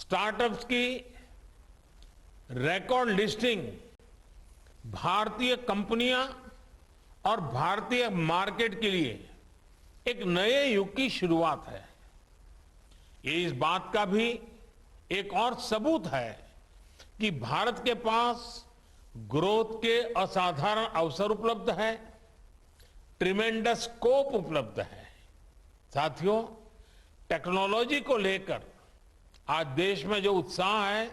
Startups की record listing भारतीय कंपनियां और भारतीय मार्केट के लिए एक नए युग की शुरुआत है। ये इस बात का भी एक और सबूत है कि भारत के पास ग्रोथ के असाधारण अवसर उपलब्ध है, ट्रिमेंडस स्कोप उपलब्ध है। साथियों, टेक्नोलॉजी को लेकर आज देश में जो उत्साह है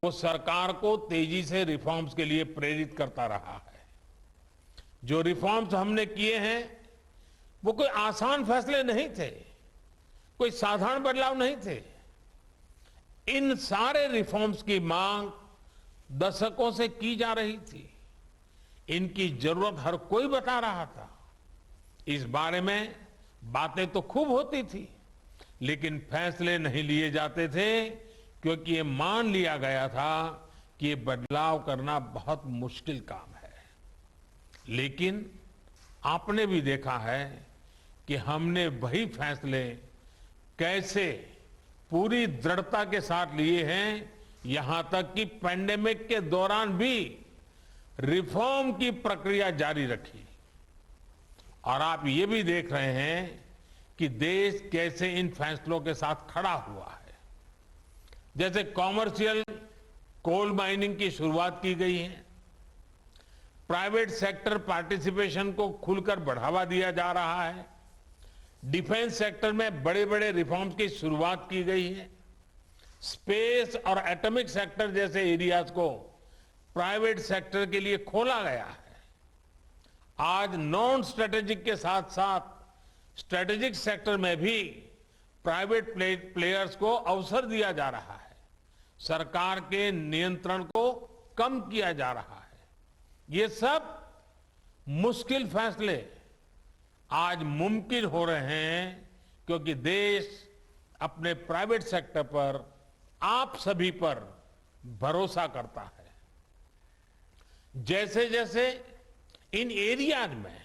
वो सरकार को तेजी से रिफॉर्म्स के लिए प्रेरित करता रहा है। जो रिफॉर्म्स हमने किए हैं वो कोई आसान फैसले नहीं थे, कोई साधारण बदलाव नहीं थे। इन सारे रिफॉर्म्स की मांग दशकों से की जा रही थी। इनकी जरूरत हर कोई बता रहा था। इस बारे में बातें तो खूब होती थी, लेकिन फैसले नहीं लिए जाते थे क्योंकि ये मान लिया गया था कि ये बदलाव करना बहुत मुश्किल काम है। लेकिन आपने भी देखा है कि हमने वही फैसले कैसे पूरी दृढ़ता के साथ लिए हैं, यहां तक कि पैंडेमिक के दौरान भी रिफॉर्म की प्रक्रिया जारी रखी। और आप ये भी देख रहे हैं कि देश कैसे इन फैसलों के साथ खड़ा हुआ है। जैसे कॉमर्शियल कोल माइनिंग की शुरुआत की गई है, प्राइवेट सेक्टर पार्टिसिपेशन को खुलकर बढ़ावा दिया जा रहा है, डिफेंस सेक्टर में बड़े बड़े रिफॉर्म्स की शुरुआत की गई है, स्पेस और एटॉमिक सेक्टर जैसे एरियाज को प्राइवेट सेक्टर के लिए खोला गया है। आज नॉन स्ट्रेटेजिक के साथ साथ स्ट्रेटेजिक सेक्टर में भी प्राइवेट प्लेयर्स को अवसर दिया जा रहा है। सरकार के नियंत्रण को कम किया जा रहा है। ये सब मुश्किल फैसले आज मुमकिन हो रहे हैं क्योंकि देश अपने प्राइवेट सेक्टर पर, आप सभी पर भरोसा करता है। जैसे जैसे इन एरियाज में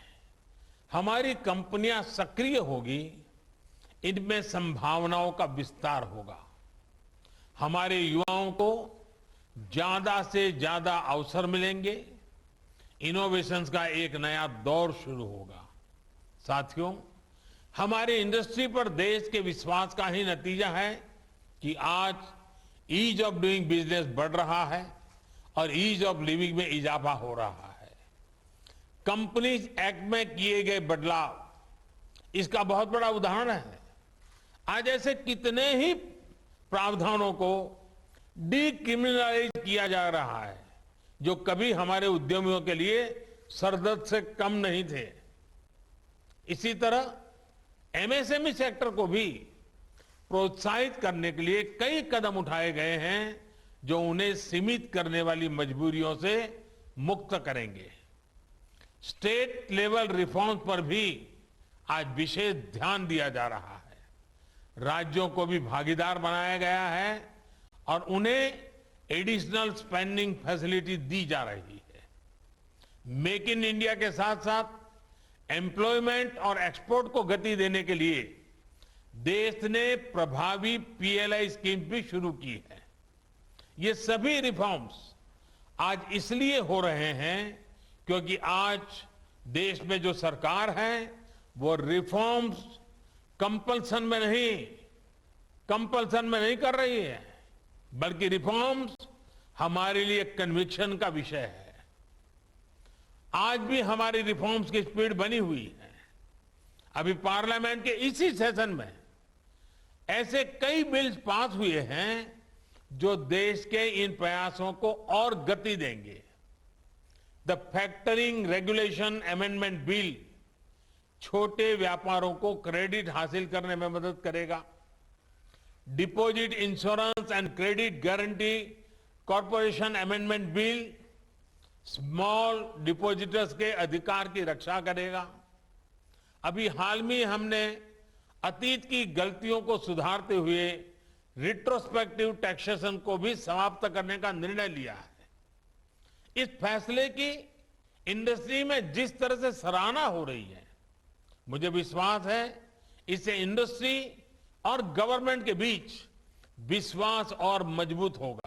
हमारी कंपनियां सक्रिय होगी, इनमें संभावनाओं का विस्तार होगा। हमारे युवाओं को ज्यादा से ज्यादा अवसर मिलेंगे, इनोवेशंस का एक नया दौर शुरू होगा। साथियों, हमारी इंडस्ट्री पर देश के विश्वास का ही नतीजा है कि आज ईज ऑफ डूइंग बिजनेस बढ़ रहा है और ईज ऑफ लिविंग में इजाफा हो रहा है। कंपनीज एक्ट में किए गए बदलाव इसका बहुत बड़ा उदाहरण है। आज ऐसे कितने ही प्रावधानों को डीक्रिमिनलाइज किया जा रहा है जो कभी हमारे उद्यमियों के लिए सरदर्द से कम नहीं थे। इसी तरह एमएसएमई सेक्टर को भी प्रोत्साहित करने के लिए कई कदम उठाए गए हैं जो उन्हें सीमित करने वाली मजबूरियों से मुक्त करेंगे। स्टेट लेवल रिफॉर्म्स पर भी आज विशेष ध्यान दिया जा रहा है। राज्यों को भी भागीदार बनाया गया है और उन्हें एडिशनल स्पेंडिंग फैसिलिटी दी जा रही है। मेक इन इंडिया के साथ साथ एम्प्लॉयमेंट और एक्सपोर्ट को गति देने के लिए देश ने प्रभावी पीएलआई स्कीम भी शुरू की है। ये सभी रिफॉर्म्स आज इसलिए हो रहे हैं क्योंकि आज देश में जो सरकार है वो रिफॉर्म्स कंपल्सन में नहीं कर रही है, बल्कि रिफॉर्म्स हमारे लिए कन्विक्शन का विषय है। आज भी हमारी रिफॉर्म्स की स्पीड बनी हुई है। अभी पार्लियामेंट के इसी सेशन में ऐसे कई बिल्स पास हुए हैं जो देश के इन प्रयासों को और गति देंगे। The factoring regulation amendment bill छोटे व्यापारों को क्रेडिट हासिल करने में मदद करेगा। Deposit insurance and credit guarantee corporation amendment bill small depositors के अधिकार की रक्षा करेगा। अभी हाल में हमने अतीत की गलतियों को सुधारते हुए रिट्रोस्पेक्टिव टैक्सेशन को भी समाप्त करने का निर्णय लिया है। इस फैसले की इंडस्ट्री में जिस तरह से सराहना हो रही है, मुझे विश्वास है इससे इंडस्ट्री और गवर्नमेंट के बीच विश्वास और मजबूत होगा।